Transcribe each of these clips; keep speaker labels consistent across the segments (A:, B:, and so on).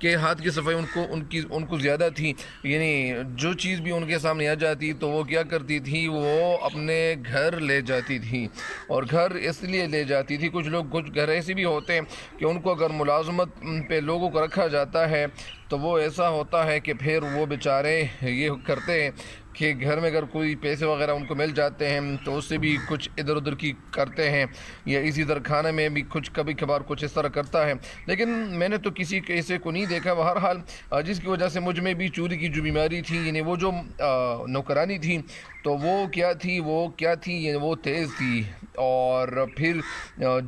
A: کہ ہاتھ کی صفائی ان کو زیادہ تھی. یعنی جو چیز بھی ان کے سامنے آ جاتی تو وہ کیا کرتی تھی, وہ اپنے گھر لے جاتی تھی. اور گھر اس لیے لے جاتی تھی, کچھ گھر ایسے بھی ہوتے ہیں کہ ان کو اگر ملازمت پہ لوگوں کو رکھا جاتا ہے تو وہ ایسا ہوتا ہے کہ پھر وہ بیچارے یہ کرتے ہیں کہ گھر میں اگر کوئی پیسے وغیرہ ان کو مل جاتے ہیں تو اس سے بھی کچھ ادھر ادھر کی کرتے ہیں, یا اسی طرح کھانے میں بھی کچھ کبھی کبھار کچھ اس طرح کرتا ہے. لیکن میں نے تو کسی ایسے کو نہیں دیکھا. بہرحال جس کی وجہ سے مجھ میں بھی چوری کی جو بیماری تھی, یعنی وہ جو نوکرانی تھی تو وہ کیا تھی یعنی وہ تیز تھی. اور پھر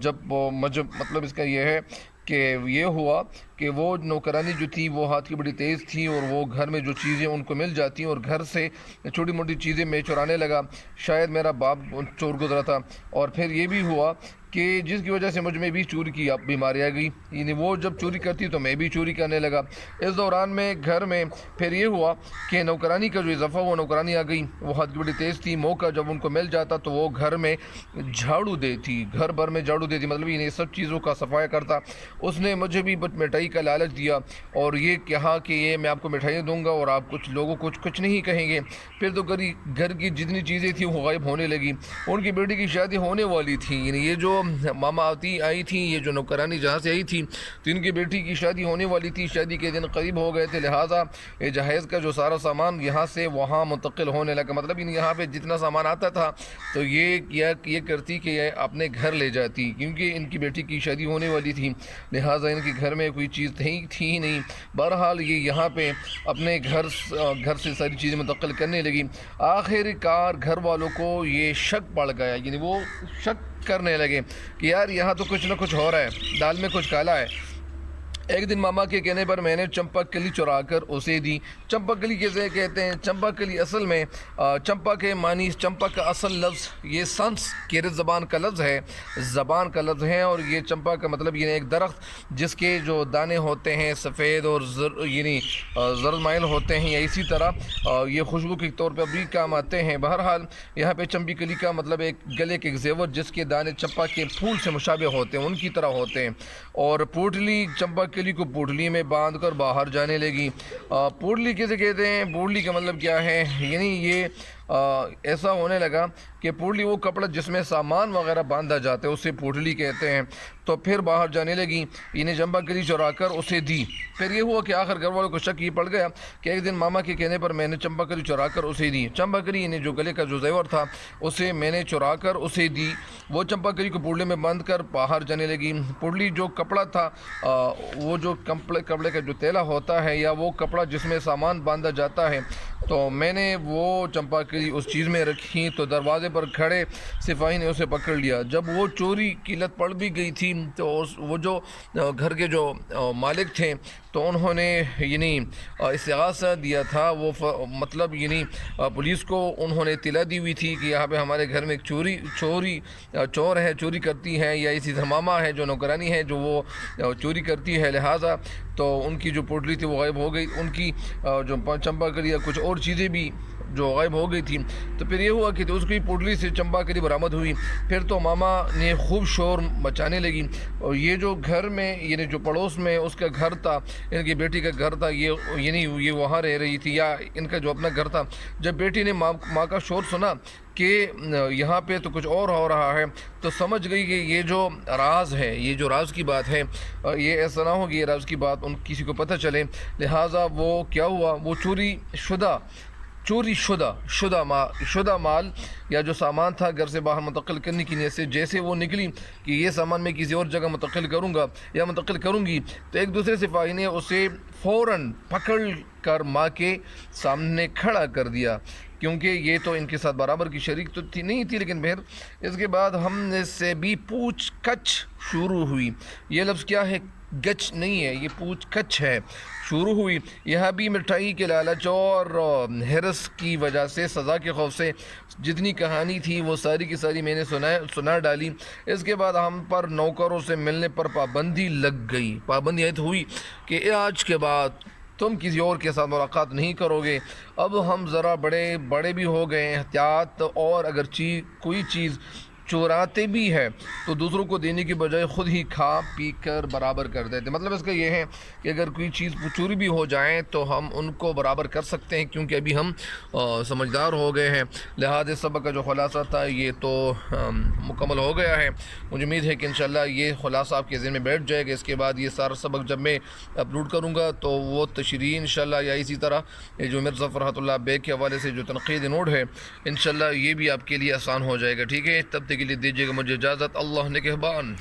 A: جب مطلب اس کا یہ ہے کہ یہ ہوا کہ وہ نوکرانی جو تھی وہ ہاتھ کی بڑی تیز تھی, اور وہ گھر میں جو چیزیں ان کو مل جاتی اور گھر سے چھوٹی موٹی چیزیں میں چرانے لگا. شاید میرا باپ چور گزرا تھا. اور پھر یہ بھی ہوا کہ جس کی وجہ سے مجھ میں بھی چوری کی بیماری آ گئی. یعنی وہ جب چوری کرتی تو میں بھی چوری کرنے لگا. اس دوران میں گھر میں پھر یہ ہوا کہ نوکرانی کا جو اضافہ وہ نوکرانی آ گئی, وہ ہاتھ کی بڑی تیز تھی. موقع جب ان کو مل جاتا تو وہ گھر میں جھاڑو دیتی, گھر بھر میں جھاڑو دیتی, مطلب یہ سب چیزوں کا صفائی کرتا. اس نے مجھے بھی مٹھائی کا لالچ دیا اور یہ کہا کہ یہ میں آپ کو مٹھائیاں دوں گا اور آپ کچھ لوگوں کو کچھ نہیں کہیں گے. پھر تو گھر کی جتنی چیزیں تھیں وہ غائب ہونے لگی. ان کی بیٹی کی شادی ہونے والی تھی. یعنی یہ جو ماما آئی تھی, یہ جو نوکرانی جہاں سے آئی تھی تو ان کی بیٹی کی شادی ہونے والی تھی. شادی کے دن قریب ہو گئے تھے, لہٰذا یہ جہیز کا جو سارا سامان یہاں سے وہاں منتقل ہونے لگا. مطلب یہاں پہ جتنا سامان آتا تھا تو یہ کرتی کہ یہ اپنے گھر لے جاتی, کیونکہ ان کی بیٹی کی شادی ہونے والی تھی, لہٰذا ان کے گھر میں کوئی چیز تھی ہی نہیں. بہرحال یہ یہاں پہ اپنے گھر سے ساری چیزیں منتقل کرنے لگی. آخر کار گھر والوں کو یہ شک پڑ گیا, یعنی وہ شک کرنے لگے کہ یار یہاں تو کچھ نہ کچھ ہو رہا ہے, دال میں کچھ کالا ہے. ایک دن ماما کے کہنے پر میں نے چمپا کلی چرا کر اسے دی. چمپا کلی کیسے کہتے ہیں؟ چمپا کلی اصل میں چمپا کے معنی, چمپا کا اصل لفظ یہ سنسکرت زبان کا لفظ ہے, اور یہ چمپا کا مطلب یہ ایک درخت جس کے جو دانے ہوتے ہیں سفید اور یعنی زرد مائل ہوتے ہیں, یا اسی طرح یہ خوشبو کے طور پہ بھی کام آتے ہیں. بہرحال یہاں پہ چمپی کلی کا مطلب ایک گلے کے ایک زیور جس کے دانے چمپا کے پھول سے مشابہ ہوتے ہیں, ان کی طرح ہوتے ہیں. اور پوٹلی, چمپا کلی کو پوٹلی میں باندھ کر باہر جانے لگی. پوٹلی کیسے کہتے ہیں؟ پوٹلی کا مطلب کیا ہے؟ یعنی یہ ایسا ہونے لگا کہ پوٹلی وہ کپڑا جس میں سامان وغیرہ باندھا جاتا ہے اسے پوٹلی کہتے ہیں. تو پھر باہر جانے لگی, انہیں چمپا کلی چرا کر اسے دی. پھر یہ ہوا کہ آخر گھر والوں کو شک یہ پڑ گیا کہ ایک دن ماما کے کہنے پر میں نے چمپا کلی چرا کر اسے دی. چمپا کلی انہیں جو گلے کا جو زیور تھا اسے میں نے چرا کر اسے دی. وہ چمپا کلی کو پوٹلی میں باندھ کر باہر جانے لگی. پوٹلی جو کپڑا تھا, وہ جو کپڑے کا جو تیلا ہوتا ہے, یا وہ کپڑا جس میں سامان باندھا جاتا ہے, تو میں نے وہ چمپا کلی اس چیز میں رکھی تو دروازے پر کھڑے سپاہی نے اسے پکڑ لیا. جب وہ چوری کی لت پڑ بھی گئی تھی تو وہ جو گھر کے جو مالک تھے تو انہوں نے یعنی استغاثہ دیا تھا. وہ مطلب یعنی پولیس کو انہوں نے اطلاع دی ہوئی تھی کہ یہاں پہ ہمارے گھر میں ایک چور ہے, چوری کرتی ہے, یا اسی طرح ماما ہے جو نوکرانی ہے جو وہ چوری کرتی ہے. لہٰذا تو ان کی جو پوٹلی تھی وہ غائب ہو گئی, ان کی جو چمپا کلی یا کچھ اور چیزیں بھی جو غائب ہو گئی تھی. تو پھر یہ ہوا کہ اس کی پوٹلی سے چمپا کلی برآمد ہوئی. پھر تو ماما نے خوب شور مچانے لگی, اور یہ جو گھر میں یعنی جو پڑوس میں اس کا گھر تھا, ان کی بیٹی کا گھر تھا, یہ وہاں رہ رہی تھی, یا ان کا جو اپنا گھر تھا. جب بیٹی نے ماں کا شور سنا کہ یہاں پہ تو کچھ اور ہو رہا ہے تو سمجھ گئی کہ یہ جو راز ہے, یہ جو راز کی بات ہے, یہ ایسا نہ ہو کہ یہ راز کی بات کسی کو پتہ چلے. لہٰذا وہ کیا ہوا, وہ چوری شدہ مال یا جو سامان تھا گھر سے باہر منتقل کرنے کی نیت سے جیسے وہ نکلی کہ یہ سامان میں کسی اور جگہ منتقل کروں گا یا منتقل کروں گی, تو ایک دوسرے سپاہی نے اسے فوراً پکڑ کر ماں کے سامنے کھڑا کر دیا, کیونکہ یہ تو ان کے ساتھ برابر کی شریک تو نہیں تھی. لیکن بہر اس کے بعد ہم نے سے بھی پوچھ کچھ شروع ہوئی. یہ لفظ کیا ہے؟ گچ نہیں ہے, یہ پوچھ کچھ ہے, شروع ہوئی. یہاں بھی مٹھائی کے لالچ اور ہرس کی وجہ سے, سزا کے خوف سے جتنی کہانی تھی وہ ساری کی ساری میں نے سنا ڈالی. اس کے بعد ہم پر نوکروں سے ملنے پر پابندی لگ گئی. پابندی عائد ہوئی کہ آج کے بعد تم کسی اور کے ساتھ ملاقات نہیں کرو گے. اب ہم ذرا بڑے بھی ہو گئے, احتیاط, اور اگر کوئی چیز چوراتے بھی ہیں تو دوسروں کو دینے کی بجائے خود ہی کھا پی کر برابر کر دیتے. مطلب اس کا یہ ہے کہ اگر کوئی چیز چوری بھی ہو جائیں تو ہم ان کو برابر کر سکتے ہیں کیونکہ ابھی ہم سمجھدار ہو گئے ہیں. لہٰذا اس سبق کا جو خلاصہ تھا یہ تو مکمل ہو گیا ہے. مجھے امید ہے کہ انشاءاللہ یہ خلاصہ آپ کے ذہن میں بیٹھ جائے گا. اس کے بعد یہ سارا سبق جب میں اپلوڈ کروں گا تو وہ تشریح انشاءاللہ یا اسی طرح یہ جو مرزا فرحت اللہ بیگ کے حوالے سے جو تنقید نوٹ ہے انشاءاللہ یہ بھی آپ کے لیے آسان ہو جائے گا. ٹھیک ہے, تب تک کے لیے دیجیے گا مجھے اجازت. اللہ نگہبان.